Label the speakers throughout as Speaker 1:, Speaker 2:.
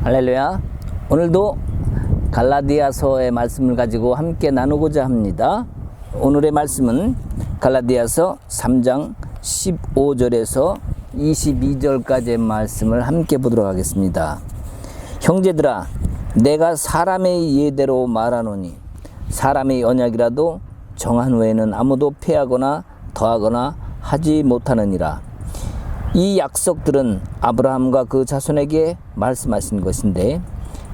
Speaker 1: 할렐루야. 오늘도 갈라디아서의 말씀을 가지고 함께 나누고자 합니다. 오늘의 말씀은 갈라디아서 3장 15절에서 22절까지의 말씀을 함께 보도록 하겠습니다. 형제들아, 내가 사람의 예대로 말하노니 사람의 언약이라도 정한 후에는 아무도 폐하거나 더하거나 하지 못하느니라. 이 약속들은 아브라함과 그 자손에게 말씀하신 것인데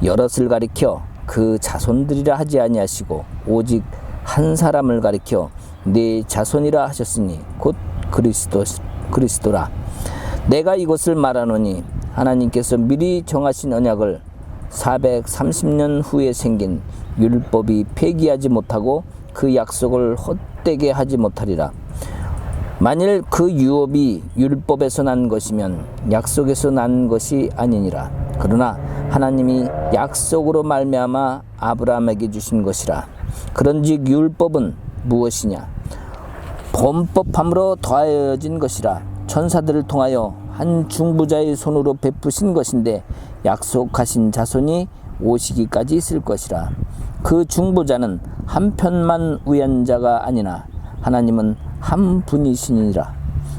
Speaker 1: 여럿을 가리켜 그 자손들이라 하지 아니하시고 오직 한 사람을 가리켜 네 자손이라 하셨으니 곧 그리스도라. 내가 이것을 말하노니 하나님께서 미리 정하신 언약을 430년 후에 생긴 율법이 폐기하지 못하고 그 약속을 헛되게 하지 못하리라. 만일 그 유업이 율법에서 난 것이면 약속에서 난 것이 아니니라. 그러나 하나님이 약속으로 말미암아 아브라함에게 주신 것이라. 그런즉 율법은 무엇이냐? 범법함으로 더하여진 것이라. 천사들을 통하여 한 중보자의 손으로 베푸신 것인데 약속하신 자손이 오시기까지 있을 것이라. 그 중보자는 한편만 위한 자가 아니나 하나님은 한 분이시니라.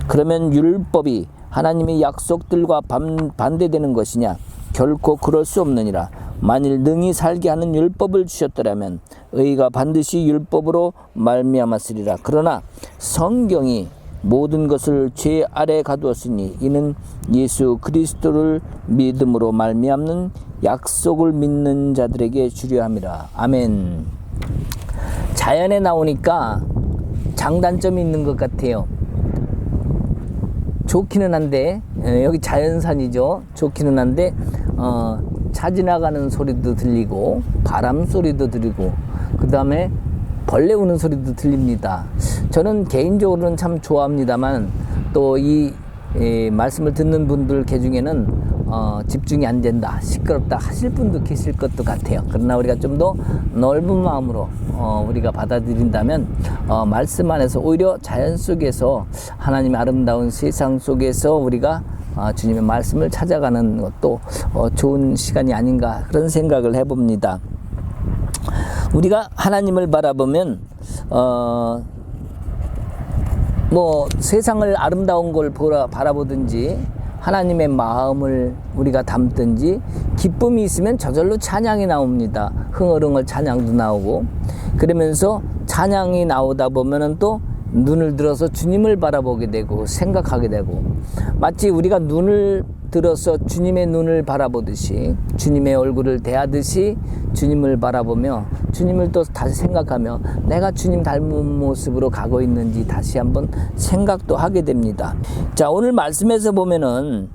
Speaker 1: 그러면 율법이 하나님의 약속들과 반대되는 것이냐? 결코 그럴 수 없느니라. 만일 능히 살게 하는 율법을 주셨더라면 의가 반드시 율법으로 말미암았으리라. 그러나 성경이 모든 것을 죄 아래 가두었으니 이는 예수 그리스도를 믿음으로 말미암는 약속을 믿는 자들에게 주려 함이라. 아멘. 자연에 나오니까 장단점이 있는 것 같아요. 좋기는 한데 여기 자연산이죠. 좋기는 한데 차 지나가는 소리도 들리고 바람 소리도 들리고 그 다음에 벌레 우는 소리도 들립니다. 저는 개인적으로는 참 좋아합니다만 또 이 말씀을 듣는 분들 중에는 집중이 안 된다, 시끄럽다 하실 분도 계실 것도 같아요. 그러나 우리가 좀 더 넓은 마음으로 우리가 받아들인다면 말씀 안에서 오히려 자연 속에서 하나님의 아름다운 세상 속에서 우리가 주님의 말씀을 찾아가는 것도 좋은 시간이 아닌가 그런 생각을 해봅니다. 우리가 하나님을 바라보면 세상을 아름다운 걸 바라보든지 하나님의 마음을 우리가 담든지 기쁨이 있으면 저절로 찬양이 나옵니다. 흥얼흥얼 찬양도 나오고 그러면서 찬양이 나오다 보면은 또 눈을 들어서 주님을 바라보게 되고 생각하게 되고 마치 우리가 눈을 들어서 주님의 눈을 바라보듯이 주님의 얼굴을 대하듯이 주님을 바라보며 주님을 또 다시 생각하며 내가 주님 닮은 모습으로 가고 있는지 다시 한번 생각도 하게 됩니다. 자, 오늘 말씀에서 보면은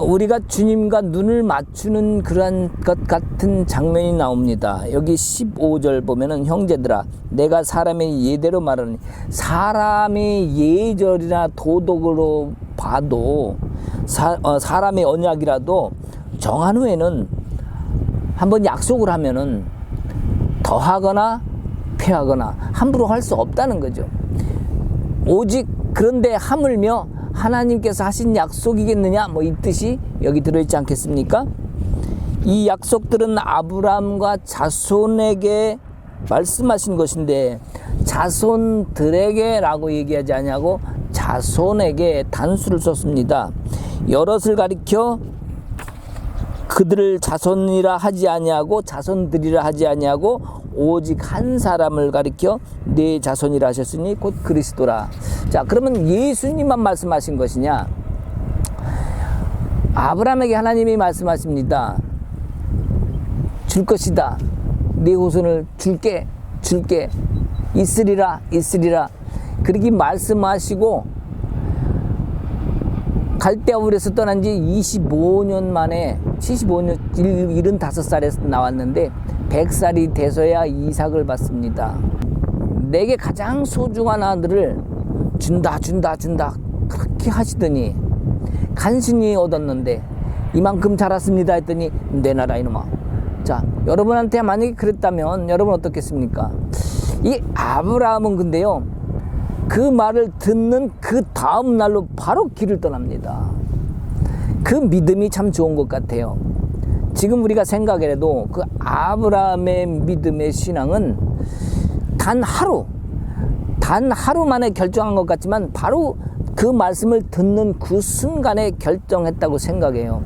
Speaker 1: 우리가 주님과 눈을 맞추는 그러한 것 같은 장면이 나옵니다. 여기 15절 보면은 형제들아, 내가 사람의 예대로 말하니 사람의 예절이나 도덕으로 봐도 사람의 언약이라도 정한 후에는 한번 약속을 하면은 더하거나 폐하거나 함부로 할 수 없다는 거죠. 오직 그런데 하물며 하나님께서 하신 약속이겠느냐 이 뜻이 여기 들어있지 않겠습니까? 이 약속들은 아브라함과 자손에게 말씀하신 것인데 자손들에게 라고 얘기하지 아니하고 자손에게 단수를 썼습니다. 여럿을 가리켜 그들을 자손이라 하지 아니하고 자손들이라 하지 아니하고 오직 한 사람을 가리켜 네 자손이라 하셨으니 곧 그리스도라. 자, 그러면 예수님만 말씀하신 것이냐? 아브라함에게 하나님이 말씀하십니다. 줄 것이다. 네 후손을 줄게 있으리라. 그렇게 말씀하시고 갈대아울에서 떠난 지 25년 만에 75년 75살에 나왔는데 100살이 돼서야 이삭을 받습니다. 내게 가장 소중한 아들을 준다 그렇게 하시더니 간신히 얻었는데 이만큼 자랐습니다 했더니 내놔라 이놈아. 자, 여러분한테 만약에 그랬다면 여러분 어떻겠습니까? 이 아브라함은 근데요, 그 말을 듣는 그 다음 날로 바로 길을 떠납니다. 그 믿음이 참 좋은 것 같아요. 지금 우리가 생각해도 그 아브라함의 믿음의 신앙은 단 하루 만에 결정한 것 같지만 바로 그 말씀을 듣는 그 순간에 결정했다고 생각해요.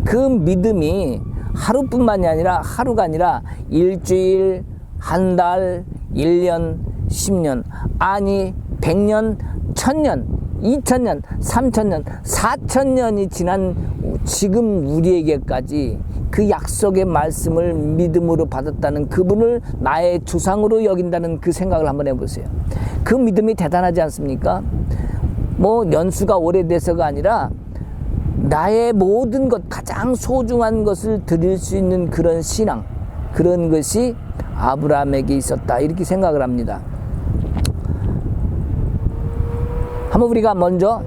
Speaker 1: 그 믿음이 하루뿐만이 아니라 하루가 아니라 일주일, 한 달, 1년, 10년, 아니 100년, 1000년, 2000년, 3000년, 4000년이 지난 지금 우리에게까지 그 약속의 말씀을 믿음으로 받았다는 그분을 나의 조상으로 여긴다는 그 생각을 한번 해보세요. 그 믿음이 대단하지 않습니까? 뭐 연수가 오래돼서가 아니라 나의 모든 것, 가장 소중한 것을 드릴 수 있는 그런 신앙, 그런 것이 아브라함에게 있었다, 이렇게 생각을 합니다. 한번 우리가 먼저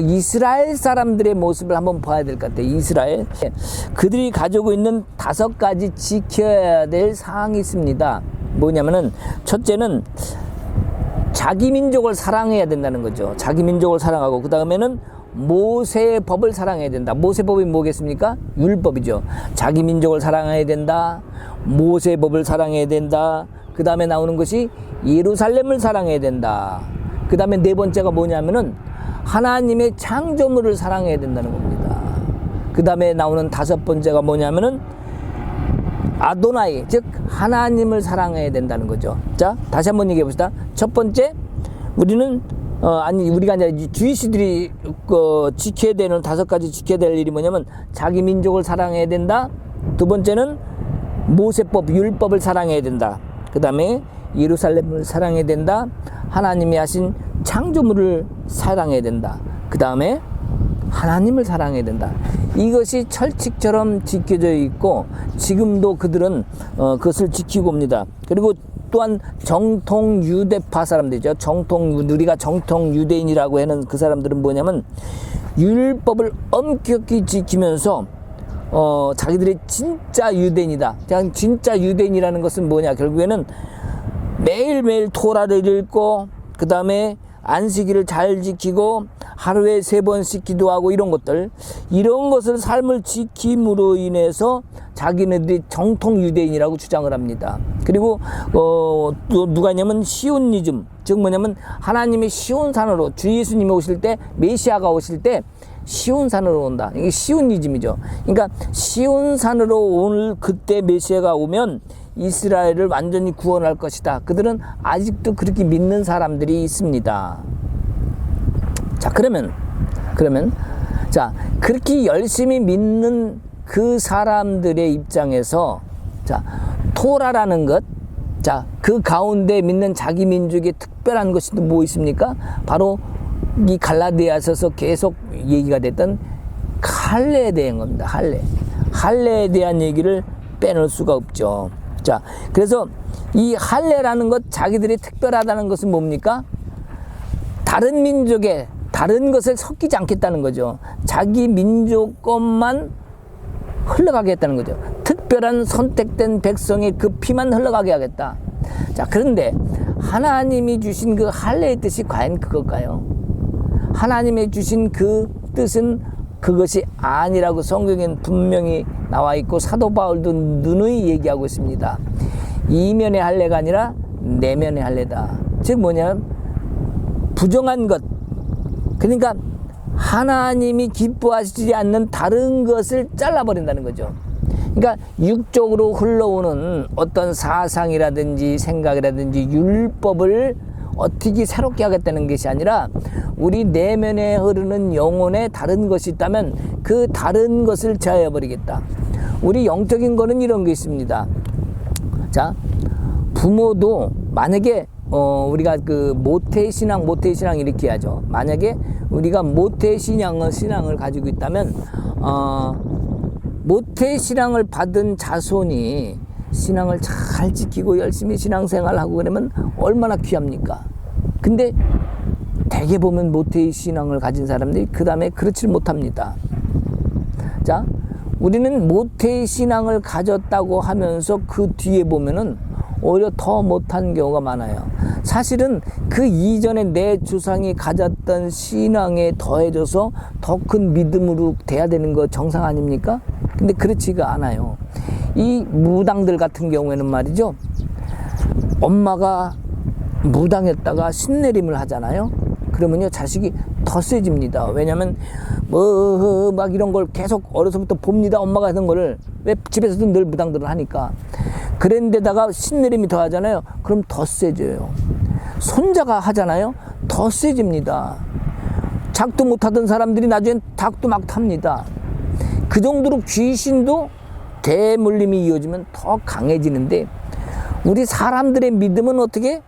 Speaker 1: 이스라엘 사람들의 모습을 한번 봐야 될 것 같아요. 이스라엘, 그들이 가지고 있는 5가지 지켜야 될 사항이 있습니다. 뭐냐면은 첫째는 자기 민족을 사랑해야 된다는 거죠. 자기 민족을 사랑하고, 그 다음에는 모세의 법을 사랑해야 된다. 모세의 법이 뭐겠습니까? 율법이죠. 자기 민족을 사랑해야 된다. 모세의 법을 사랑해야 된다. 그 다음에 나오는 것이 예루살렘을 사랑해야 된다. 그 다음에 4번째가 뭐냐면은 하나님의 창조물을 사랑해야 된다는 겁니다. 그 다음에 나오는 5번째가 뭐냐면은 아도나이, 즉 하나님을 사랑해야 된다는 거죠. 자, 다시 한번 얘기해 봅시다. 첫 번째, 우리는 우리가 아니라 주이시들이 지켜야 되는 5가지 지켜야 될 일이 뭐냐면 자기 민족을 사랑해야 된다. 두 번째는 모세법, 율법을 사랑해야 된다. 그 다음에 예루살렘을 사랑해야 된다. 하나님이 하신 창조물을 사랑해야 된다. 그 다음에 하나님을 사랑해야 된다. 이것이 철칙처럼 지켜져 있고 지금도 그들은 그것을 지키고 옵니다. 그리고 또한 정통 유대파 사람들이죠. 우리가 정통 유대인이라고 하는 그 사람들은 뭐냐면 율법을 엄격히 지키면서 자기들이 진짜 유대인이다. 그냥 진짜 유대인이라는 것은 뭐냐? 결국에는 매일매일 토라를 읽고, 그 다음에 안식일을 잘 지키고, 하루에 3번씩 기도하고, 이런 것을 삶을 지킴으로 인해서 자기네들이 정통 유대인이라고 주장을 합니다. 그리고 또 누가 있냐면 시온이즘, 즉 뭐냐면 하나님이 시온산으로, 주 예수님이 오실 때, 메시아가 오실 때 시온산으로 온다. 이게 시온이즘이죠. 그러니까 시온산으로 올 그때 메시아가 오면 이스라엘을 완전히 구원할 것이다. 그들은 아직도 그렇게 믿는 사람들이 있습니다. 자, 그러면 자, 그렇게 열심히 믿는 그 사람들의 입장에서, 자, 토라라는 것, 자, 그 가운데 믿는 자기 민족의 특별한 것이 또 뭐 있습니까? 바로 이 갈라디아서서 계속 얘기가 됐던 할례에 대한 겁니다. 할례에 대한 얘기를 빼놓을 수가 없죠. 자, 그래서 이 할례라는 것, 자기들이 특별하다는 것은 뭡니까? 다른 민족의 다른 것을 섞이지 않겠다는 거죠. 자기 민족 것만 흘러가게 했다는 거죠. 특별한 선택된 백성의 그 피만 흘러가게 하겠다. 자, 그런데 하나님이 주신 그 할례의 뜻이 과연 그걸까요? 하나님이 주신 그 뜻은 그것이 아니라고 성경엔 분명히 나와 있고, 사도 바울도 누누이 얘기하고 있습니다. 이면의 할례가 아니라 내면의 할례다. 즉 뭐냐면 부정한 것, 그러니까 하나님이 기뻐하시지 않는 다른 것을 잘라버린다는 거죠. 그러니까 육적으로 흘러오는 어떤 사상이라든지 생각이라든지 율법을 어떻게 새롭게 하겠다는 것이 아니라 우리 내면에 흐르는 영혼에 다른 것이 있다면 그 다른 것을 제하여버리겠다. 우리 영적인 거는 이런 게 있습니다. 자, 부모도 만약에 우리가 그 모태신앙 이렇게 하죠. 만약에 우리가 모태신앙을 가지고 있다면 모태신앙을 받은 자손이 신앙을 잘 지키고 열심히 신앙생활하고 그러면 얼마나 귀합니까? 근데 대개 보면 모태신앙을 가진 사람들이 그 다음에 그렇지 못합니다. 자, 우리는 모태신앙을 가졌다고 하면서 그 뒤에 보면은 오히려 더 못한 경우가 많아요. 사실은 그 이전에 내 조상이 가졌던 신앙에 더해져서 더 큰 믿음으로 돼야 되는 거 정상 아닙니까? 근데 그렇지가 않아요. 이 무당들 같은 경우에는 말이죠, 엄마가 무당했다가 신내림을 하잖아요. 그러면요 자식이 더 세집니다. 왜냐면 뭐 막 이런 걸 계속 어려서부터 봅니다. 엄마가 하는 거를. 왜? 집에서도 늘 무당들을 하니까. 그런데다가 신내림이 더 하잖아요. 그럼 더 세져요. 손자가 하잖아요. 더 세집니다. 작도 못하던 사람들이 나중엔 닭도 막 탑니다. 그 정도로 귀신도 대물림이 이어지면 더 강해지는데, 우리 사람들의 믿음은 어떻게?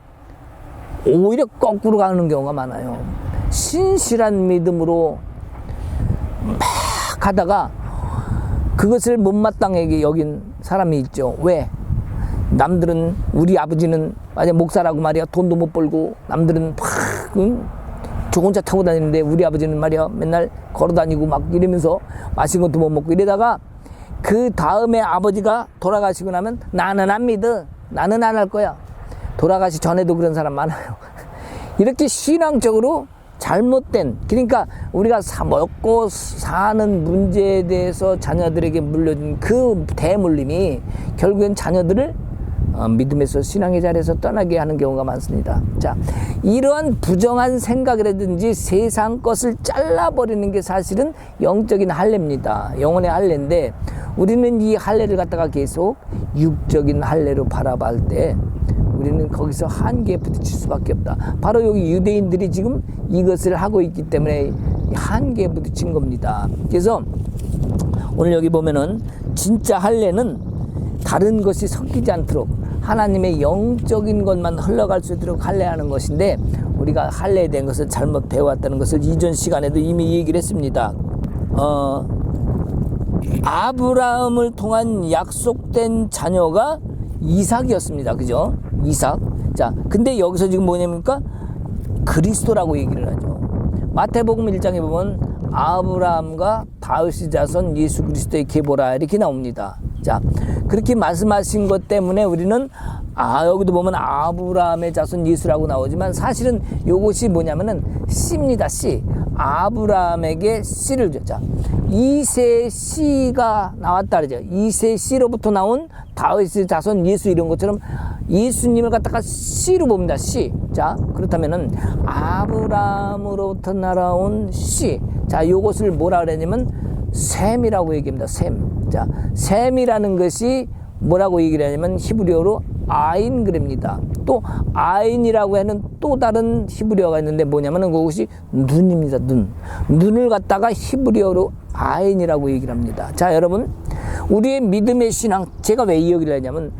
Speaker 1: 오히려 거꾸로 가는 경우가 많아요. 신실한 믿음으로 막 하다가 그것을 못마땅하게 여긴 사람이 있죠. 왜? 남들은, 우리 아버지는 만약 목사라고 말이야 돈도 못 벌고, 남들은 막 좋은 차 타고 다니는데 우리 아버지는 말이야 맨날 걸어 다니고 막 이러면서 맛있는 것도 못 먹고 이러다가, 그 다음에 아버지가 돌아가시고 나면 나는 안 믿어, 나는 안 할 거야. 돌아가시 전에도 그런 사람 많아요. 이렇게 신앙적으로 잘못된, 그러니까 우리가 먹고 사는 문제에 대해서 자녀들에게 물려준 그 대물림이 결국엔 자녀들을 믿음에서 신앙의 자리에서 떠나게 하는 경우가 많습니다. 자, 이러한 부정한 생각이라든지 세상 것을 잘라버리는 게 사실은 영적인 할례입니다. 영혼의 할례인데, 우리는 이 할례를 갖다가 계속 육적인 할례로 바라볼 때 우리는 거기서 한계에 부딪힐 수밖에 없다. 바로 여기 유대인들이 지금 이것을 하고 있기 때문에 한계에 부딪힌 겁니다. 그래서 오늘 여기 보면은 진짜 할례는 다른 것이 섞이지 않도록 하나님의 영적인 것만 흘러갈 수 있도록 할례하는 것인데, 우리가 할례에 대한 것을 잘못 배워왔다는 것을 이전 시간에도 이미 얘기를 했습니다. 아브라함을 통한 약속된 자녀가 이삭이었습니다. 그죠? 이삭. 자, 근데 여기서 지금 뭐냐니까 그리스도라고 얘기를 하죠. 마태복음 1장에 보면 아브라함과 다윗의 자손 예수 그리스도의 계보라 이렇게 나옵니다. 자, 그렇게 말씀하신 것 때문에 우리는 여기도 보면 아브라함의 자손 예수라고 나오지만 사실은 요것이 뭐냐면은 씨입니다. 씨. 아브라함에게 씨를 줬자. 이세 씨가 나왔다 그러죠. 이세 씨로부터 나온 다윗의 자손 예수, 이런 것처럼 예수님을 갖다가 씨로 봅니다. 씨. 자, 그렇다면은 아브라함으로부터 날아온 씨. 자, 요것을 뭐라 그러냐면 셈이라고 얘기합니다. 셈. 자, 셈이라는 것이 뭐라고 얘기를 하냐면 히브리어로 아인 그럽니다. 또 아인이라고 하는 또 다른 히브리어가 있는데 뭐냐면은 그것이 눈입니다. 눈을 갖다가 히브리어로 아인이라고 얘기를 합니다. 자, 여러분, 우리의 믿음의 신앙, 제가 왜 이 얘기를 하냐면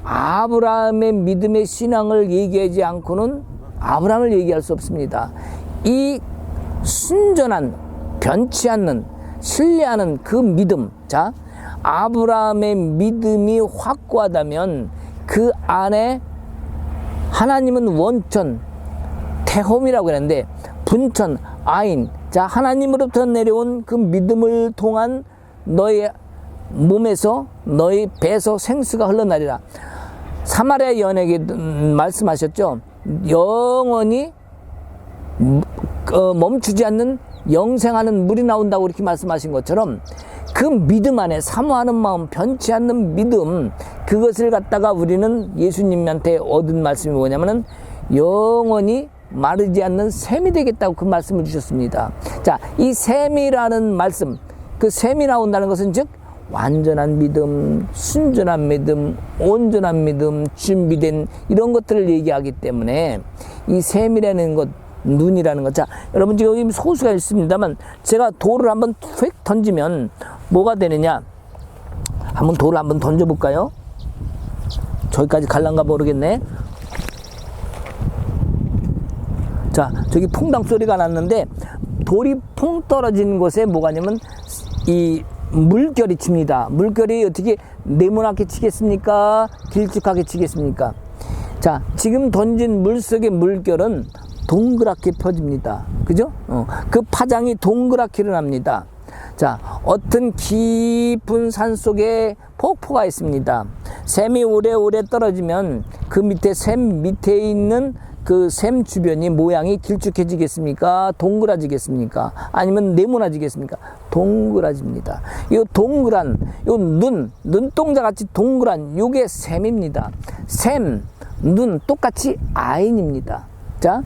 Speaker 1: 아브라함의 믿음의 신앙을 얘기하지 않고는 아브라함을 얘기할 수 없습니다. 이 순전한, 변치 않는, 신뢰하는 그 믿음. 자, 아브라함의 믿음이 확고하다면 그 안에 하나님은 원천, 태홈이라고 하는데 분천, 아인. 자, 하나님으로부터 내려온 그 믿음을 통한 너의 몸에서, 너의 배에서 생수가 흘러나리라. 사마리아 여인에게 말씀하셨죠. 영원히 멈추지 않는 영생하는 물이 나온다고 이렇게 말씀하신 것처럼 그 믿음 안에 사모하는 마음, 변치 않는 믿음, 그것을 갖다가 우리는 예수님한테 얻은 말씀이 뭐냐면은 영원히 마르지 않는 샘이 되겠다고 그 말씀을 주셨습니다. 자, 이 샘이라는 말씀, 그 샘이 나온다는 것은 즉 완전한 믿음, 순전한 믿음, 온전한 믿음, 준비된 이런 것들을 얘기하기 때문에 이 샘이라는 것, 눈이라는 것. 자, 여러분 지금 여기 소수가 있습니다만 제가 돌을 한번 휙 던지면 뭐가 되느냐? 한번 돌을 한번 던져볼까요? 저기까지 갈란가 모르겠네. 자, 저기 퐁당 소리가 났는데 돌이 퐁 떨어진 곳에 뭐가 있냐면 이 물결이 칩니다. 물결이 어떻게 네모나게 치겠습니까? 길쭉하게 치겠습니까? 자, 지금 던진 물속의 물결은 동그랗게 펴집니다. 그죠? 그 파장이 동그랗게 일어납니다. 자, 어떤 깊은 산 속에 폭포가 있습니다. 샘이 오래오래 떨어지면 그 밑에 샘 밑에 있는 그 샘 주변이 모양이 길쭉해지겠습니까? 동그라지겠습니까? 아니면 네모나지겠습니까? 동그라집니다. 이 동그란, 요 눈동자 같이 동그란 요게 샘입니다. 샘, 눈 똑같이 아인입니다. 자,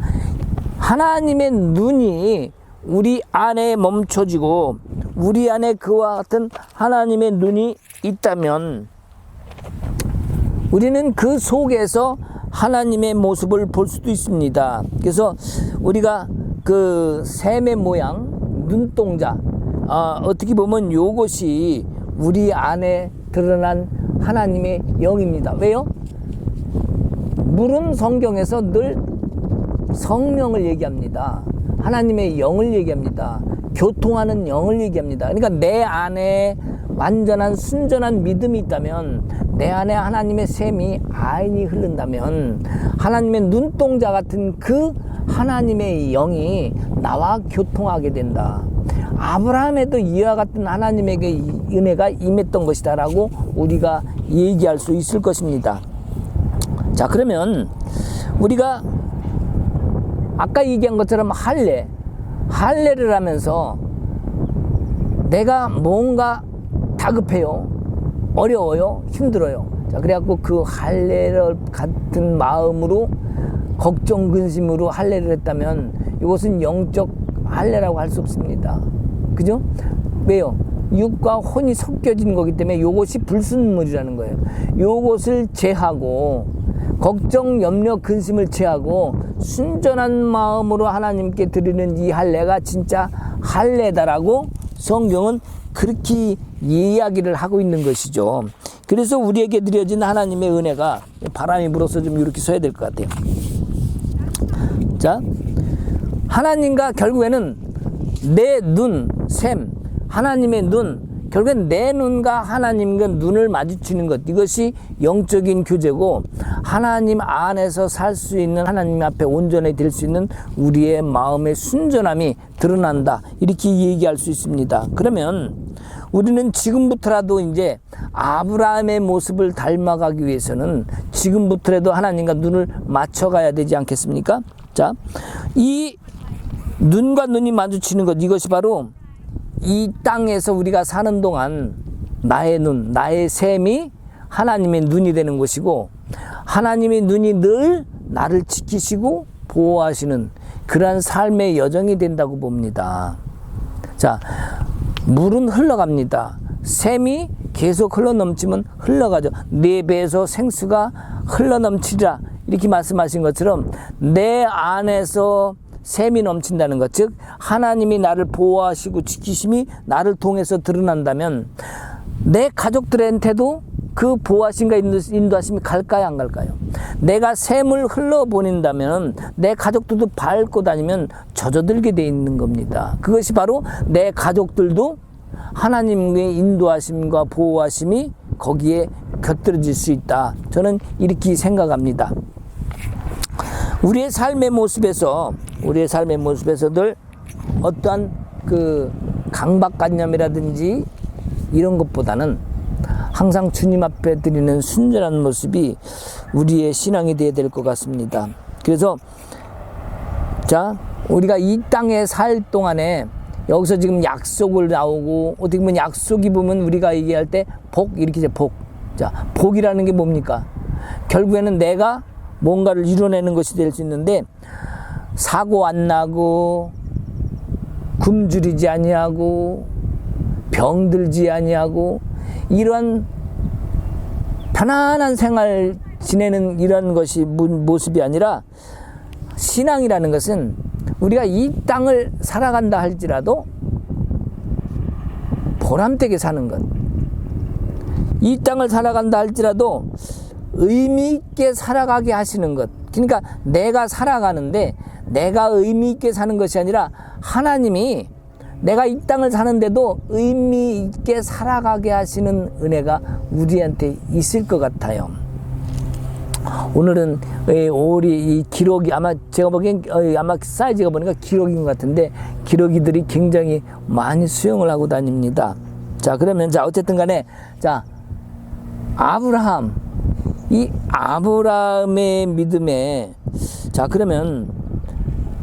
Speaker 1: 하나님의 눈이 우리 안에 멈춰지고 우리 안에 그와 같은 하나님의 눈이 있다면 우리는 그 속에서 하나님의 모습을 볼 수도 있습니다. 그래서 우리가 그 샘의 모양, 눈동자, 어떻게 보면 요것이 우리 안에 드러난 하나님의 영입니다. 왜요? 물은 성경에서 늘 성령을 얘기합니다. 하나님의 영을 얘기합니다. 교통하는 영을 얘기합니다. 그러니까 내 안에 완전한 순전한 믿음이 있다면, 내 안에 하나님의 샘이 아인이 흐른다면 하나님의 눈동자 같은 그 하나님의 영이 나와 교통하게 된다. 아브라함에도 이와 같은 하나님에게 은혜가 임했던 것이다 라고 우리가 얘기할 수 있을 것입니다. 자, 그러면 우리가 아까 얘기한 것처럼 할례를 하면서 내가 뭔가 다급해요, 어려워요, 힘들어요. 자, 그래갖고 그 할례를 같은 마음으로 걱정 근심으로 할례를 했다면 이것은 영적 할례라고 할 수 없습니다. 그죠? 왜요? 육과 혼이 섞여진 거기 때문에 이것이 불순물이라는 거예요. 이것을 제하고 걱정, 염려, 근심을 제하고 순전한 마음으로 하나님께 드리는 이 할례가 진짜 할례다라고 성경은 그렇게 이야기를 하고 있는 것이죠. 그래서 우리에게 드려진 하나님의 은혜가, 바람이 불어서 좀 이렇게 서야 될 것 같아요. 자, 하나님과 결국에는 내 눈, 샘, 하나님의 눈, 결국엔 내 눈과 하나님과 눈을 마주치는 것, 이것이 영적인 교제고 하나님 안에서 살 수 있는, 하나님 앞에 온전히 될 수 있는 우리의 마음의 순전함이 드러난다, 이렇게 얘기할 수 있습니다. 그러면 우리는 지금부터라도 이제 아브라함의 모습을 닮아가기 위해서는 지금부터라도 하나님과 눈을 맞춰가야 되지 않겠습니까? 자, 이 눈과 눈이 마주치는 것, 이것이 바로 이 땅에서 우리가 사는 동안 나의 눈, 나의 샘이 하나님의 눈이 되는 것이고, 하나님의 눈이 늘 나를 지키시고 보호하시는 그러한 삶의 여정이 된다고 봅니다. 자, 물은 흘러갑니다. 샘이 계속 흘러넘치면 흘러가죠. 네 배에서 생수가 흘러넘치리라, 이렇게 말씀하신 것처럼 내 안에서 샘이 넘친다는 것, 즉 하나님이 나를 보호하시고 지키심이 나를 통해서 드러난다면 내 가족들한테도 그 보호하심과 인도하심이 갈까요, 안 갈까요? 내가 샘을 흘러보낸다면 내 가족들도 밟고 다니면 젖어들게 돼 있는 겁니다. 그것이 바로 내 가족들도 하나님의 인도하심과 보호하심이 거기에 곁들여질 수 있다, 저는 이렇게 생각합니다. 우리의 삶의 모습에서들 어떠한 그 강박관념이라든지 이런 것보다는 항상 주님 앞에 드리는 순전한 모습이 우리의 신앙이 되어야 될 것 같습니다. 그래서 자, 우리가 이 땅에 살 동안에 여기서 지금 약속을 나오고, 어떻게 보면 약속이 보면 우리가 얘기할 때 복, 이렇게 이제 복. 자, 복이라는 게 뭡니까? 결국에는 내가 뭔가를 이뤄내는 것이 될 수 있는데, 사고 안 나고 굶주리지 아니하고 병들지 아니하고 이러한 편안한 생활 지내는 이런 것이 모습이 아니라, 신앙이라는 것은 우리가 이 땅을 살아간다 할지라도 보람되게 사는 것, 이 땅을 살아간다 할지라도 의미 있게 살아가게 하시는 것. 그러니까 내가 살아가는데 내가 의미 있게 사는 것이 아니라 하나님이 내가 이 땅을 사는데도 의미 있게 살아가게 하시는 은혜가 우리한테 있을 것 같아요. 오늘은 이 기러기, 아마 제가 보기엔 아마 사이즈가 보니까 기러기인 것 같은데, 기러기들이 굉장히 많이 수영을 하고 다닙니다. 자, 그러면 자, 어쨌든 간에 자, 아브라함 이 아브라함의 믿음에, 자, 그러면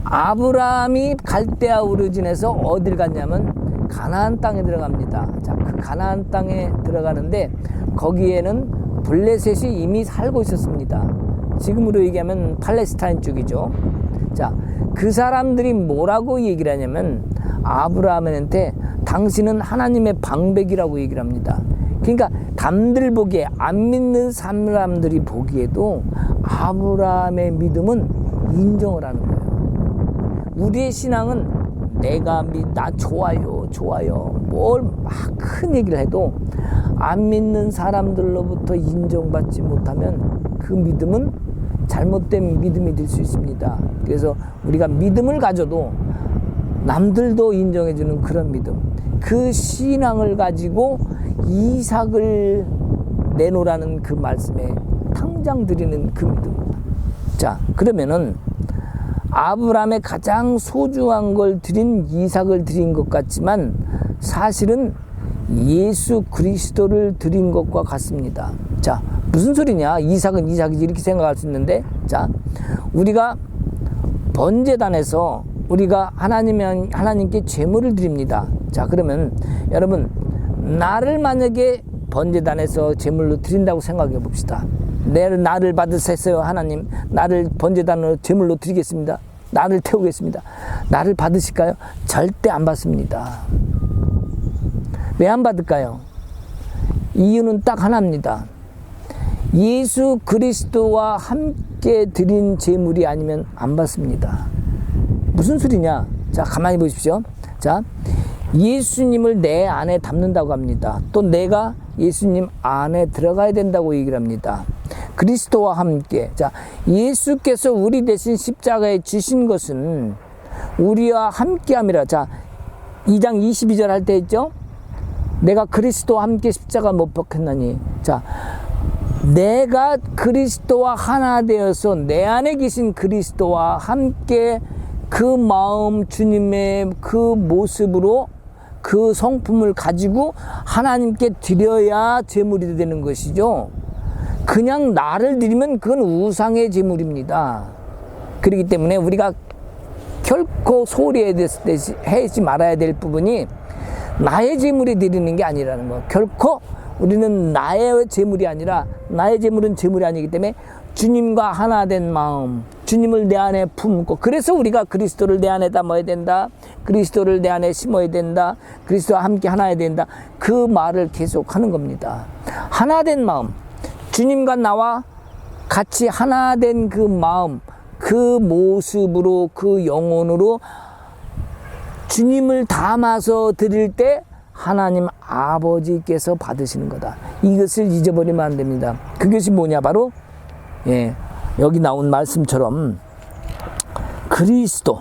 Speaker 1: 아브라함이 갈대아 우르진에서 어딜 갔냐면 가나안 땅에 들어갑니다. 자, 그 가나안 땅에 들어가는데 거기에는 블레셋이 이미 살고 있었습니다. 지금으로 얘기하면 팔레스타인 쪽이죠. 자, 그 사람들이 뭐라고 얘기를 하냐면 아브라함한테 당신은 하나님의 방백이라고 얘기를 합니다. 그러니까 남들 보기에, 안 믿는 사람들이 보기에도 아브라함의 믿음은 인정을 하는 거예요. 우리의 신앙은 나 좋아요 뭘 막 큰 얘기를 해도 안 믿는 사람들로부터 인정받지 못하면 그 믿음은 잘못된 믿음이 될 수 있습니다. 그래서 우리가 믿음을 가져도 남들도 인정해주는 그런 믿음, 그 신앙을 가지고 이삭을 내놓으라는 그 말씀에 당장 드리는 그 믿음. 자, 그러면은 아브라함의 가장 소중한 걸 드린 이삭을 드린 것 같지만 사실은 예수 그리스도를 드린 것과 같습니다. 자, 무슨 소리냐? 이삭은 이삭이지 이렇게 생각할 수 있는데, 자, 우리가 번제단에서 우리가 하나님께 제물을 드립니다. 자, 그러면 여러분, 나를 만약에 번제단에서 제물로 드린다고 생각해 봅시다. 나를 받으셨어요, 하나님. 나를 번제단으로 제물로 드리겠습니다. 나를 태우겠습니다. 나를 받으실까요? 절대 안 받습니다. 왜 안 받을까요? 이유는 딱 하나입니다. 예수 그리스도와 함께 드린 제물이 아니면 안 받습니다. 무슨 소리냐? 자, 가만히 보십시오. 자, 예수님을 내 안에 담는다고 합니다. 또 내가 예수님 안에 들어가야 된다고 얘기를 합니다. 그리스도와 함께. 자, 예수께서 우리 대신 십자가에 지신 것은 우리와 함께함이라. 자, 2장 22절 할 때 있죠? 내가 그리스도와 함께 십자가 못 박혔나니. 자, 내가 그리스도와 하나 되어서 내 안에 계신 그리스도와 함께 그 마음, 주님의 그 모습으로 그 성품을 가지고 하나님께 드려야 제물이 되는 것이죠. 그냥 나를 드리면 그건 우상의 제물입니다. 그렇기 때문에 우리가 결코 소홀히 하지 말아야 될 부분이 나의 제물이 드리는 게 아니라는 거. 결코 우리는 나의 제물이 아니라, 나의 제물은 제물이 아니기 때문에 주님과 하나 된 마음, 주님을 내 안에 품고, 그래서 우리가 그리스도를 내 안에 담아야 된다, 그리스도를 내 안에 심어야 된다, 그리스도와 함께 하나야 된다, 그 말을 계속 하는 겁니다. 하나 된 마음, 주님과 나와 같이 하나 된 그 마음, 그 모습으로, 그 영혼으로 주님을 담아서 드릴 때 하나님 아버지께서 받으시는 거다. 이것을 잊어버리면 안 됩니다. 그것이 뭐냐? 바로 여기 나온 말씀처럼 그리스도.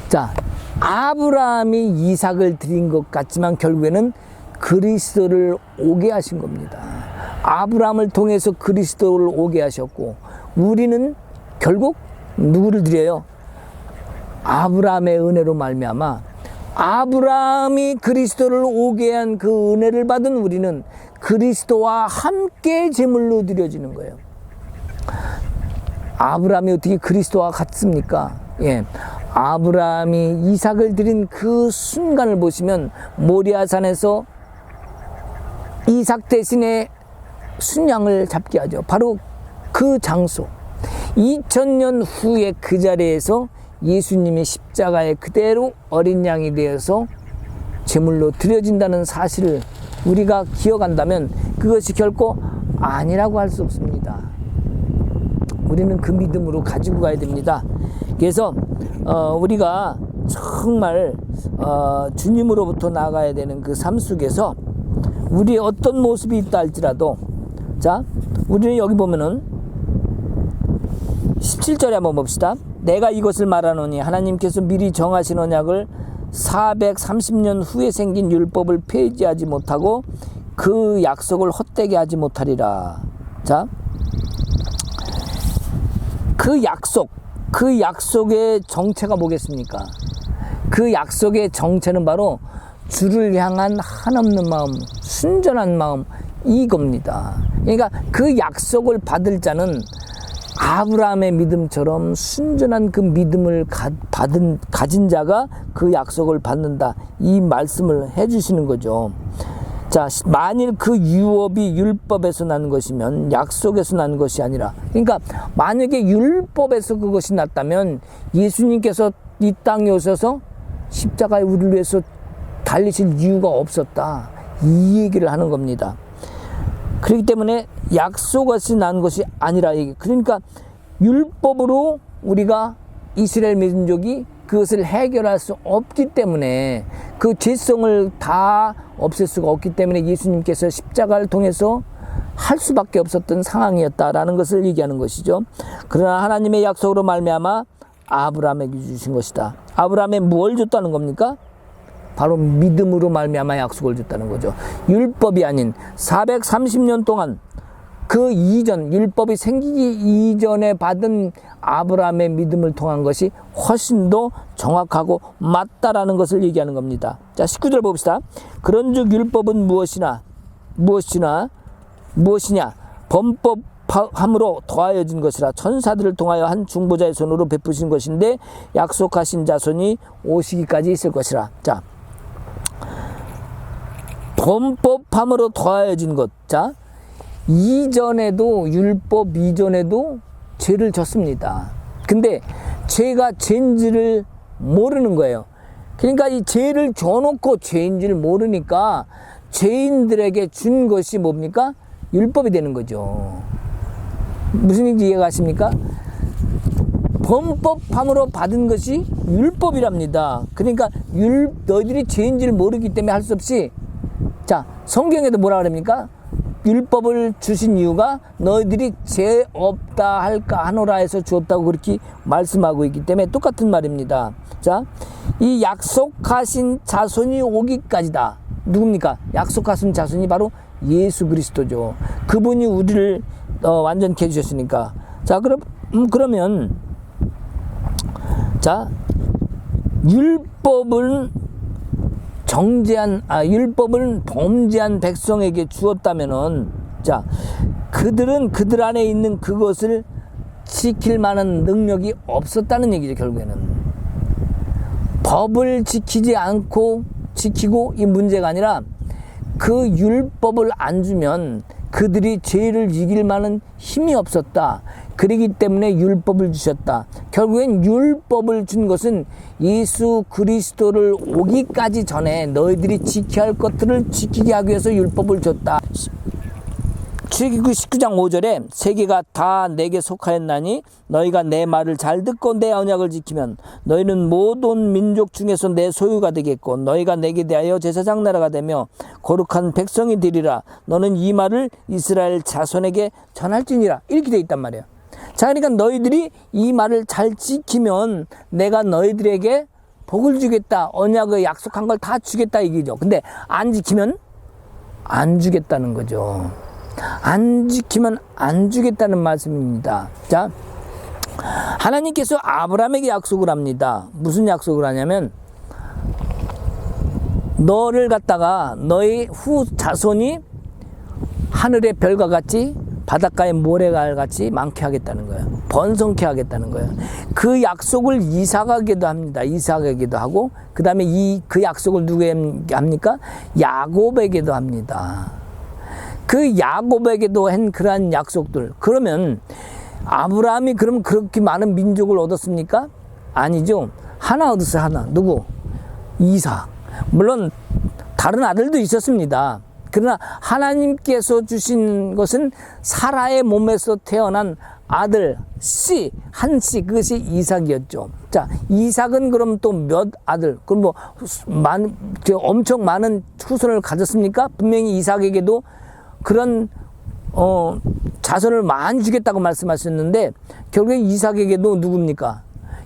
Speaker 1: 자, 아브라함이 이삭을 드린 것 같지만 결국에는 그리스도를 오게 하신 겁니다. 아브라함을 통해서 그리스도를 오게 하셨고, 우리는 결국 누구를 드려요? 아브라함의 은혜로 말미암아 아브라함이 그리스도를 오게 한 그 은혜를 받은 우리는 그리스도와 함께 제물로 드려지는 거예요. 아브라함이 어떻게 그리스도와 같습니까? 아브라함이 이삭을 드린 그 순간을 보시면 모리아산에서 이삭 대신에 순양을 잡게 하죠. 바로 그 장소, 2000년 후에 그 자리에서 예수님이 십자가에 그대로 어린 양이 되어서 제물로 드려진다는 사실을 우리가 기억한다면 그것이 결코 아니라고 할 수 없습니다. 우리는 그 믿음으로 가지고 가야 됩니다. 그래서 우리가 정말 주님으로부터 나가야 되는 그 삶 속에서 우리의 어떤 모습이 있다 할지라도, 자, 우리는 여기 보면은 17절에 한번 봅시다. 내가 이것을 말하노니 하나님께서 미리 정하신 언약을 430년 후에 생긴 율법을 폐지하지 못하고 그 약속을 헛되게 하지 못하리라. 자, 그 약속의 정체가 뭐겠습니까? 그 약속의 정체는 바로 주를 향한 한없는 마음, 순전한 마음, 이겁니다. 그러니까 그 약속을 받을 자는 아브라함의 믿음처럼 순전한 그 믿음을 가진 자가 그 약속을 받는다. 이 말씀을 해주시는 거죠. 자, 만일 그 유업이 율법에서 난 것이면 약속에서 난 것이 아니라, 그러니까 만약에 율법에서 그것이 났다면 예수님께서 이 땅에 오셔서 십자가에 우리를 위해서 달리실 이유가 없었다. 이 얘기를 하는 겁니다. 그렇기 때문에 약속에서 난 것이 아니라, 그러니까 율법으로 우리가 이스라엘 민족이 그것을 해결할 수 없기 때문에, 그 죄성을 다 없앨 수가 없기 때문에 예수님께서 십자가를 통해서 할 수밖에 없었던 상황이었다라는 것을 얘기하는 것이죠. 그러나 하나님의 약속으로 말미암아 아브라함에게 주신 것이다. 아브라함에 뭘 줬다는 겁니까? 바로 믿음으로 말미암아 약속을 줬다는 거죠. 율법이 아닌 430년 동안 그 이전, 율법이 생기기 이전에 받은 아브라함의 믿음을 통한 것이 훨씬 더 정확하고 맞다라는 것을 얘기하는 겁니다. 자, 19절 봅시다. 그런즉 율법은 무엇이냐? 범법함으로 더하여진 것이라 천사들을 통하여 한 중보자의 손으로 베푸신 것인데 약속하신 자손이 오시기까지 있을 것이라. 자, 범법함으로 더하여진 것. 자, 이전에도 율법 이전에도 죄를 졌습니다. 근데 죄가 죄인지를 모르는 거예요. 그러니까 이 죄를 져놓고 죄인지를 모르니까 죄인들에게 준 것이 뭡니까? 율법이 되는 거죠. 무슨 얘기인지 이해가십니까? 범법함으로 받은 것이 율법이랍니다. 그러니까 너희들이 죄인지를 모르기 때문에 할 수 없이, 자, 성경에도 뭐라 그럽니까? 율법을 주신 이유가 너희들이 죄 없다 할까 하노라 해서 주었다고 그렇게 말씀하고 있기 때문에 똑같은 말입니다. 자, 이 약속하신 자손이 오기까지다. 누굽니까? 약속하신 자손이 바로 예수 그리스도죠. 그분이 우리를 완전케 해주셨으니까. 자, 그러면 자, 율법을 범죄한 백성에게 주었다면은, 자, 그들은 그들 안에 있는 그것을 지킬 만한 능력이 없었다는 얘기죠. 결국에는 법을 지키고 이 문제가 아니라 그 율법을 안 주면 그들이 죄를 이길 만한 힘이 없었다. 그러기 때문에 율법을 주셨다. 결국엔 율법을 준 것은 예수 그리스도를 오기까지 전에 너희들이 지켜야 할 것들을 지키게 하기 위해서 율법을 줬다. 출애굽기 19장 5절에 세계가 다 내게 속하였나니 너희가 내 말을 잘 듣고 내 언약을 지키면 너희는 모든 민족 중에서 내 소유가 되겠고 너희가 내게 대하여 제사장 나라가 되며 거룩한 백성이 되리라. 너는 이 말을 이스라엘 자손에게 전할지니라. 이렇게 되어 있단 말이에요. 자, 그러니까 너희들이 이 말을 잘 지키면 내가 너희들에게 복을 주겠다. 언약을 약속한 걸 다 주겠다 얘기죠. 근데 안 지키면 안 주겠다는 거죠. 안 지키면 안 주겠다는 말씀입니다. 자, 하나님께서 아브라함에게 약속을 합니다. 무슨 약속을 하냐면 너를 갖다가 너희 후 자손이 하늘의 별과 같이 바닷가의 모래알 같이 많게 하겠다는 거예요. 번성케 하겠다는 거예요. 그 약속을 이삭에게도 합니다. 이삭에게도 하고, 그 다음에 그 약속을 누구에게 합니까? 야곱에게도 합니다. 그 야곱에게도 한 그러한 약속들. 그러면 아브라함이 그럼 그렇게 많은 민족을 얻었습니까? 아니죠. 하나 얻었어요. 하나. 누구? 이삭. 물론 다른 아들도 있었습니다. 그러나 하나님께서 주신 것은 사라의 몸에서 태어난 아들 씨, 한 씨, 그것이 이삭이었죠. 자, 이삭은 그럼 또 몇 아들, 그럼 뭐 엄청 많은 후손을 가졌습니까? 분명히 이삭에게도 그런 자손을 많이 주겠다고 말씀하셨는데 결국에 이삭에게도 누굽니까?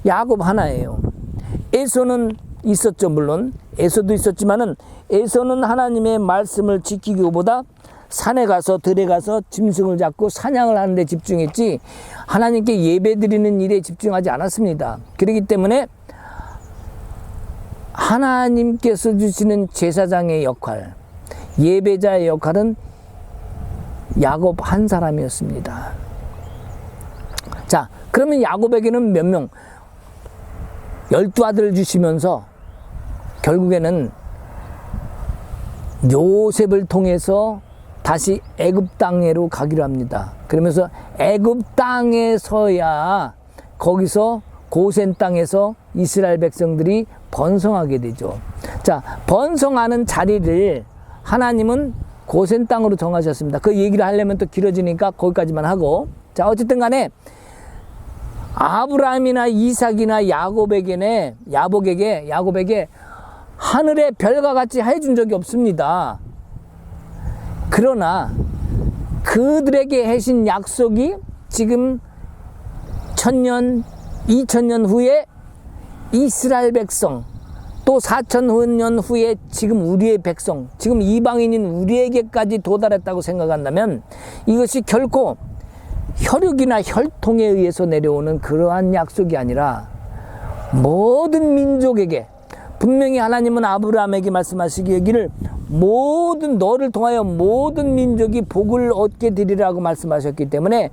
Speaker 1: 야곱 하나예요. 에서는 있었죠. 물론 에서도 있었지만은 에서는 하나님의 말씀을 지키기보다 산에 가서 들에 가서 짐승을 잡고 사냥을 하는 데 집중했지 하나님께 예배드리는 일에 집중하지 않았습니다. 그렇기 때문에 하나님께서 주시는 제사장의 역할, 예배자의 역할은 야곱 한 사람이었습니다. 자, 그러면 야곱에게는 몇 명? 12아들을 주시면서 결국에는 요셉을 통해서 다시 애굽 땅으로 가기로 합니다. 그러면서 애굽 땅에서야 거기서 고센 땅에서 이스라엘 백성들이 번성하게 되죠. 자, 번성하는 자리를 하나님은 고센 땅으로 정하셨습니다. 그 얘기를 하려면 또 길어지니까 거기까지만 하고, 자, 어쨌든 간에 아브라함이나 이삭이나 야곱에게 하늘의 별과 같이 해준 적이 없습니다. 그러나 그들에게 하신 약속이 지금 1000년, 2000년 후에 이스라엘 백성, 또 4000년 후에 지금 우리의 백성, 지금 이방인인 우리에게까지 도달했다고 생각한다면 이것이 결코 혈육이나 혈통에 의해서 내려오는 그러한 약속이 아니라 모든 민족에게, 분명히 하나님은 아브라함에게 말씀하시기를 모든 너를 통하여 모든 민족이 복을 얻게 되리라고 말씀하셨기 때문에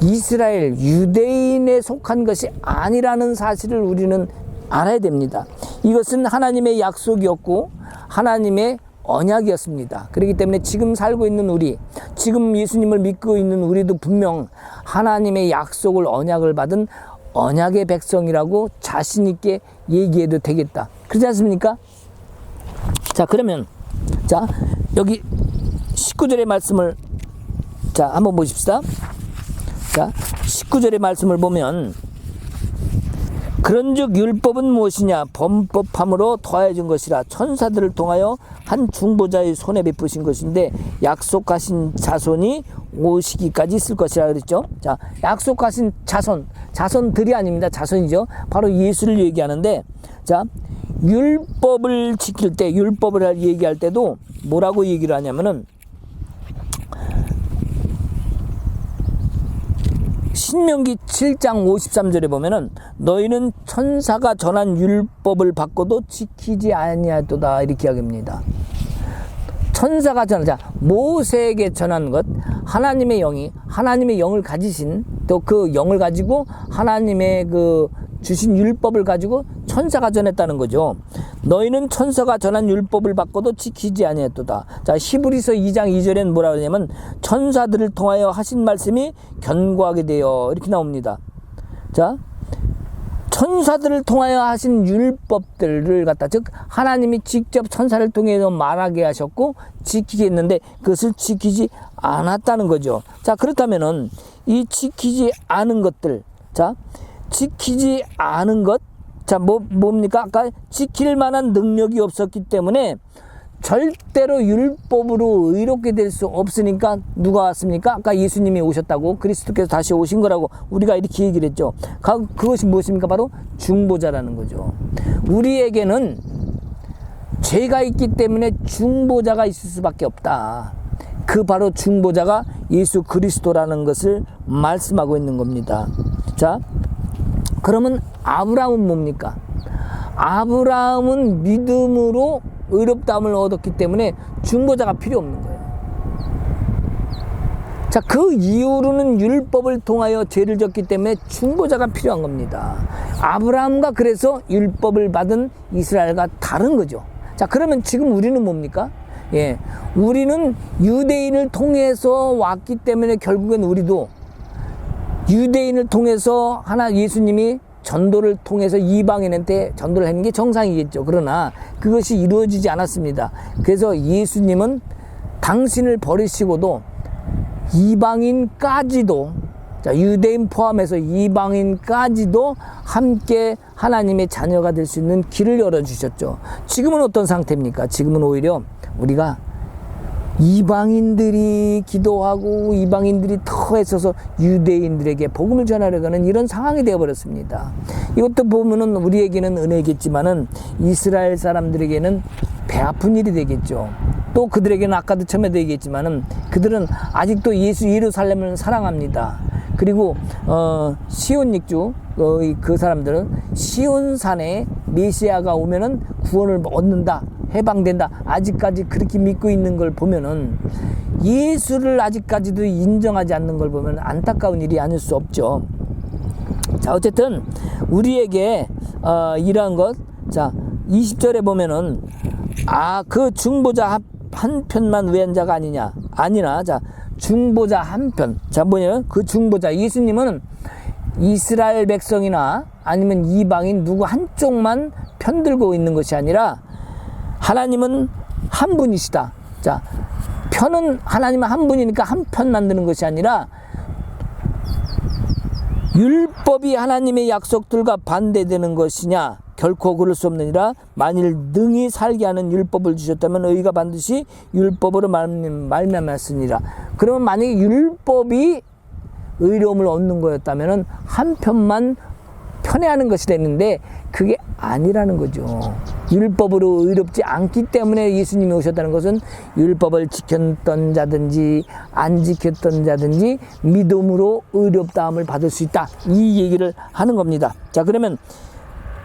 Speaker 1: 이스라엘 유대인에 속한 것이 아니라는 사실을 우리는 알아야 됩니다. 이것은 하나님의 약속이었고 하나님의 언약이었습니다. 그렇기 때문에 지금 살고 있는 우리, 지금 예수님을 믿고 있는 우리도 분명 하나님의 약속을, 언약을 받은 언약의 백성이라고 자신 있게 얘기해도 되겠다. 그렇지 않습니까? 자, 그러면 자, 여기 19절의 말씀을 자, 한번 보십시다. 자, 19절의 말씀을 보면 그런즉 율법은 무엇이냐? 범법함으로 더해진 것이라. 천사들을 통하여 한 중보자의 손에 베푸신 것인데 약속하신 자손이 오시기까지 있을 것이라 그랬죠. 자, 약속하신 자손들이 아닙니다. 자손이죠. 바로 예수를 얘기하는데, 자, 율법을 지킬 때, 율법을 얘기할 때도 뭐라고 얘기를 하냐면은 신명기 7장 53절에 보면은 너희는 천사가 전한 율법을 받고도 지키지 아니하도다, 이렇게 이야기합니다. 천사가 전한, 자, 모세에게 전한 것, 하나님의 영을 가지신, 또 그 영을 가지고 하나님의 그 주신 율법을 가지고 천사가 전했다는 거죠. 너희는 천사가 전한 율법을 받고도 지키지 아니했도다. 자, 히브리서 2장 2절에는 뭐라 그러냐면 천사들을 통하여 하신 말씀이 견고하게 되어, 이렇게 나옵니다. 자, 천사들을 통하여 하신 율법들을 갖다, 즉 하나님이 직접 천사를 통해서 말하게 하셨고 지키게 했는데 그것을 지키지 않았다는 거죠. 자, 그렇다면은 이 지키지 않은 것들, 자, 지키지 않은 것, 자, 뭡니까? 아까 지킬 만한 능력이 없었기 때문에 절대로 율법으로 의롭게 될 수 없으니까 누가 왔습니까? 아까 예수님이 오셨다고, 그리스도께서 다시 오신 거라고 우리가 이렇게 얘기를 했죠. 그것이 무엇입니까? 바로 중보자라는 거죠. 우리에게는 죄가 있기 때문에 중보자가 있을 수밖에 없다. 그 바로 중보자가 예수 그리스도라는 것을 말씀하고 있는 겁니다. 자, 그러면 아브라함은 뭡니까? 아브라함은 믿음으로 의롭다함을 얻었기 때문에 중보자가 필요 없는 거예요. 자, 그 이후로는 율법을 통하여 죄를 졌기 때문에 중보자가 필요한 겁니다. 아브라함과 그래서 율법을 받은 이스라엘과 다른 거죠. 자, 그러면 지금 우리는 뭡니까? 예, 우리는 유대인을 통해서 왔기 때문에 결국엔 우리도 유대인을 통해서 예수님이 전도를 통해서 이방인한테 전도를 하는 게 정상이겠죠. 그러나 그것이 이루어지지 않았습니다. 그래서 예수님은 당신을 버리시고도 이방인까지도, 자, 유대인 포함해서 이방인까지도 함께 하나님의 자녀가 될 수 있는 길을 열어주셨죠. 지금은 어떤 상태입니까? 지금은 오히려 우리가 이방인들이 기도하고 이방인들이 더 애써서 유대인들에게 복음을 전하려고 하는 이런 상황이 되어버렸습니다. 이것도 보면은 우리에게는 은혜겠지만은 이스라엘 사람들에게는 배 아픈 일이 되겠죠. 또 그들에게는 아까도 처음에도 얘기했지만은 그들은 아직도 예루살렘을 사랑합니다. 그리고 시온 익주, 그 사람들은 시온산에 메시아가 오면은 구원을 얻는다, 해방된다, 아직까지 그렇게 믿고 있는 걸 보면은 예수를 아직까지도 인정하지 않는 걸 보면 안타까운 일이 아닐 수 없죠. 자, 어쨌든 우리에게 이러한 것, 자 20절에 보면은 그 중보자 한 편만 외한 자가 아니나 자 중보자 한 편. 자 뭐냐면 그 중보자, 예수님은 이스라엘 백성이나 아니면 이방인 누구 한쪽만 편들고 있는 것이 아니라 하나님은 한 분이시다. 자 편은 하나님은 한 분이니까 한 편 만드는 것이 아니라 율법이 하나님의 약속들과 반대되는 것이냐? 결코 그럴 수 없느니라. 만일 능히 살게 하는 율법을 주셨다면 의가 반드시 율법으로 말미암았으니라. 그러면 만약에 율법이 의로움을 얻는 거였다면 한 편만 편애하는 것이 됐는데 그게 아니라는 거죠. 율법으로 의롭지 않기 때문에 예수님이 오셨다는 것은 율법을 지켰던 자든지 안 지켰던 자든지 믿음으로 의롭다함을 받을 수 있다, 이 얘기를 하는 겁니다. 자 그러면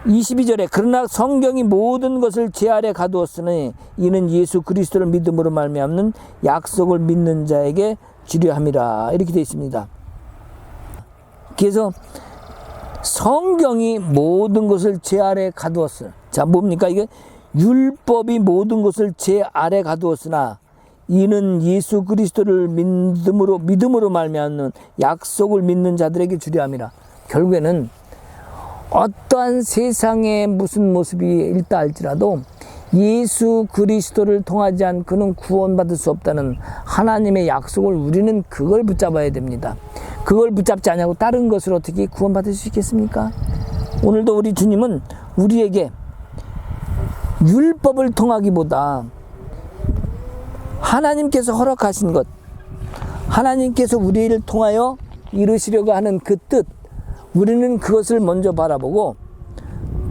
Speaker 1: 22절에 그러나 성경이 모든 것을 제 아래 가두었으니 이는 예수 그리스도를 믿음으로 말미암는 약속을 믿는 자에게 주려 함이라, 이렇게 되어 있습니다. 그래서 성경이 모든 것을 제 아래 가두었어요. 자 뭡니까 이게? 율법이 모든 것을 제 아래 가두었으나 이는 예수 그리스도를 믿음으로 말미암는 약속을 믿는 자들에게 주려 함이라. 결국에는 어떠한 세상의 무슨 모습이 있다 할지라도 예수 그리스도를 통하지 않고는 구원받을 수 없다는 하나님의 약속을 우리는 그걸 붙잡아야 됩니다. 그걸 붙잡지 않냐고 다른 것을 어떻게 구원받을 수 있겠습니까? 오늘도 우리 주님은 우리에게 율법을 통하기보다 하나님께서 허락하신 것, 하나님께서 우리를 통하여 이루시려고 하는 그 뜻, 우리는 그것을 먼저 바라보고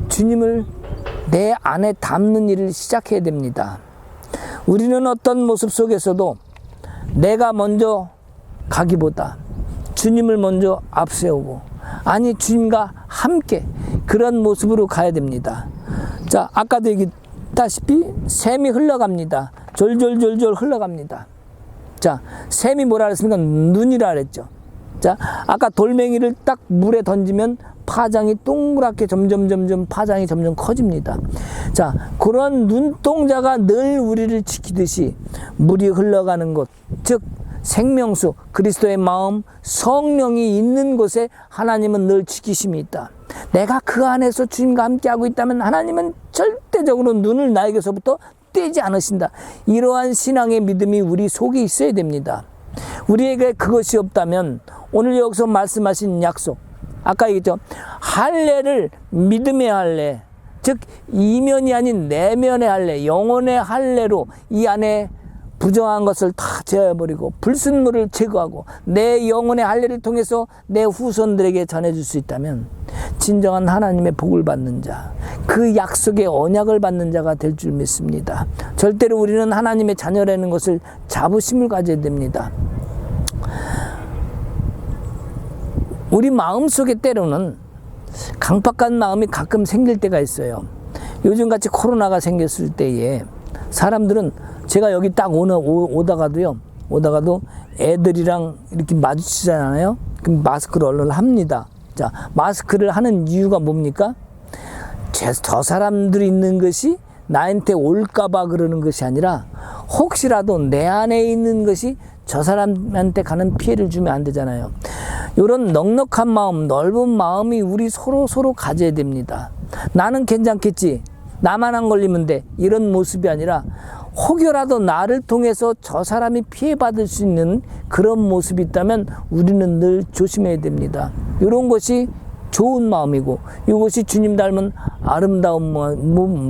Speaker 1: 주님을 내 안에 담는 일을 시작해야 됩니다. 우리는 어떤 모습 속에서도 내가 먼저 가기보다 주님을 먼저 앞세우고, 아니 주님과 함께 그런 모습으로 가야 됩니다. 자 아까도 얘기했다시피 샘이 흘러갑니다. 졸졸졸졸 흘러갑니다. 자 샘이 뭐라 그랬습니까? 눈이라 그랬죠. 자 아까 돌멩이를 딱 물에 던지면 파장이 동그랗게 점점 파장이 점점 커집니다. 자 그런 눈동자가 늘 우리를 지키듯이 물이 흘러가는 곳, 즉 생명수 그리스도의 마음 성령이 있는 곳에 하나님은 늘 지키심이 있다. 내가 그 안에서 주님과 함께하고 있다면 하나님은 절대적으로 눈을 나에게서부터 떼지 않으신다. 이러한 신앙의 믿음이 우리 속에 있어야 됩니다. 우리에게 그것이 없다면 오늘 여기서 말씀하신 약속, 아까 얘기했죠. 할례를 믿음의 할례, 즉 이면이 아닌 내면의 할례, 영혼의 할례로 이 안에 부정한 것을 다 제어해버리고 불순물을 제거하고 내 영혼의 할례를 통해서 내 후손들에게 전해줄 수 있다면 진정한 하나님의 복을 받는 자, 그 약속의 언약을 받는 자가 될 줄 믿습니다. 절대로 우리는 하나님의 자녀라는 것을 자부심을 가져야 됩니다. 우리 마음속에 때로는 강팍한 마음이 가끔 생길 때가 있어요. 요즘같이 코로나가 생겼을 때에 사람들은, 제가 여기 딱 오다가도 애들이랑 이렇게 마주치잖아요. 그럼 마스크를 얼른 합니다. 자, 마스크를 하는 이유가 뭡니까? 저 사람들이 있는 것이 나한테 올까봐 그러는 것이 아니라 혹시라도 내 안에 있는 것이 저 사람한테 가는 피해를 주면 안 되잖아요. 이런 넉넉한 마음, 넓은 마음이 우리 서로 가져야 됩니다. 나는 괜찮겠지, 나만 안 걸리면 돼, 이런 모습이 아니라 혹여라도 나를 통해서 저 사람이 피해받을 수 있는 그런 모습이 있다면 우리는 늘 조심해야 됩니다. 이런 것이 좋은 마음이고, 이것이 주님 닮은 아름다운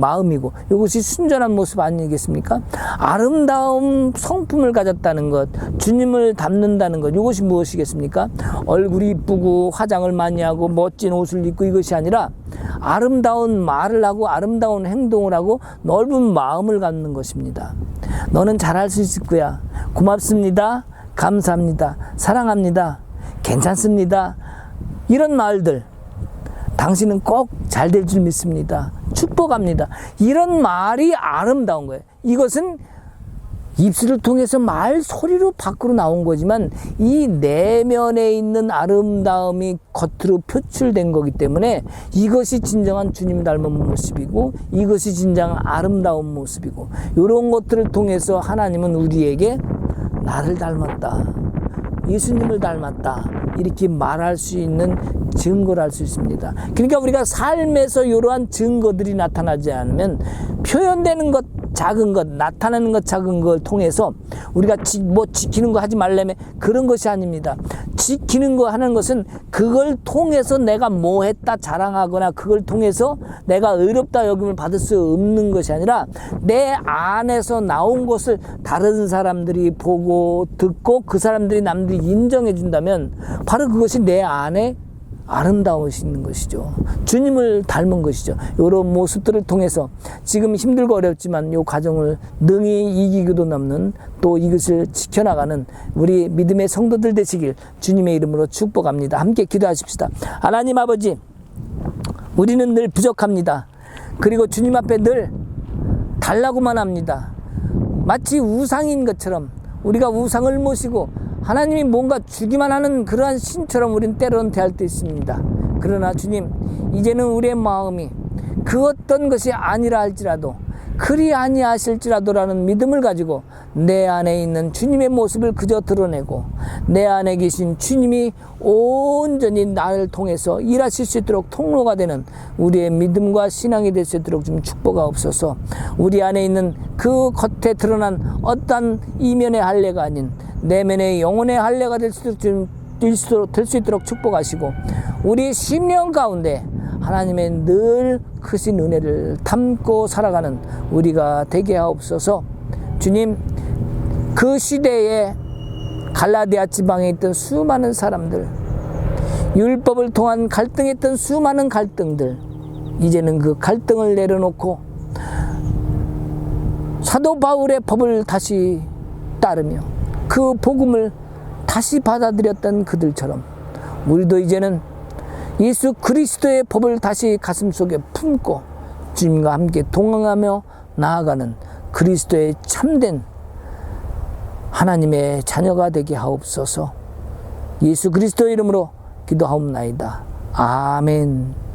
Speaker 1: 마음이고, 이것이 순전한 모습 아니겠습니까? 아름다운 성품을 가졌다는 것, 주님을 닮는다는 것, 이것이 무엇이겠습니까? 얼굴이 이쁘고 화장을 많이 하고 멋진 옷을 입고 이것이 아니라 아름다운 말을 하고 아름다운 행동을 하고 넓은 마음을 갖는 것입니다. 너는 잘할 수 있을 거야, 고맙습니다, 감사합니다, 사랑합니다, 괜찮습니다, 이런 말들, 당신은 꼭 잘 될 줄 믿습니다, 축복합니다, 이런 말이 아름다운 거예요. 이것은 입술을 통해서 말 소리로 밖으로 나온 거지만 이 내면에 있는 아름다움이 겉으로 표출된 거기 때문에 이것이 진정한 주님 닮은 모습이고 이것이 진정한 아름다운 모습이고 이런 것들을 통해서 하나님은 우리에게 나를 닮았다, 예수님을 닮았다 이렇게 말할 수 있는 증거를 할 수 있습니다. 그러니까 우리가 삶에서 이러한 증거들이 나타나지 않으면 표현되는 것 작은 것, 나타나는 것 작은 걸 통해서 우리가 뭐 지키는 거 하지 말라며 그런 것이 아닙니다. 지키는 거 하는 것은 그걸 통해서 내가 뭐 했다 자랑하거나 그걸 통해서 내가 의롭다 여김을 받을 수 없는 것이 아니라 내 안에서 나온 것을 다른 사람들이 보고 듣고 그 사람들이 남들이 인정해 준다면 바로 그것이 내 안에 아름다우신 것이죠. 주님을 닮은 것이죠. 이런 모습들을 통해서 지금 힘들고 어렵지만 이 과정을 능히 이기고도 남는 또 이것을 지켜나가는 우리 믿음의 성도들 되시길 주님의 이름으로 축복합니다. 함께 기도하십시다. 하나님 아버지, 우리는 늘 부족합니다. 그리고 주님 앞에 늘 달라고만 합니다. 마치 우상인 것처럼 우리가 우상을 모시고 하나님이 뭔가 주기만 하는 그러한 신처럼 우리는 때로는 대할 때 있습니다. 그러나 주님, 이제는 우리의 마음이 그 어떤 것이 아니라 할지라도 그리 아니하실지라도라는 믿음을 가지고 내 안에 있는 주님의 모습을 그저 드러내고 내 안에 계신 주님이 온전히 나를 통해서 일하실 수 있도록 통로가 되는 우리의 믿음과 신앙이 될 수 있도록 좀 축복하옵소서. 우리 안에 있는 그 겉에 드러난 어떤 이면의 할례가 아닌 내면의 영혼의 할례가 될 수 있도록 축복하시고 우리 심령 가운데 하나님의 늘 크신 은혜를 담고 살아가는 우리가 되게 하옵소서. 주님, 그 시대에 갈라디아 지방에 있던 수많은 사람들, 율법을 통한 갈등했던 수많은 갈등들, 이제는 그 갈등을 내려놓고 사도 바울의 법을 다시 따르며 그 복음을 다시 받아들였던 그들처럼 우리도 이제는 예수 그리스도의 법을 다시 가슴속에 품고 주님과 함께 동행하며 나아가는 그리스도의 참된 하나님의 자녀가 되게 하옵소서. 예수 그리스도의 이름으로 기도하옵나이다. 아멘.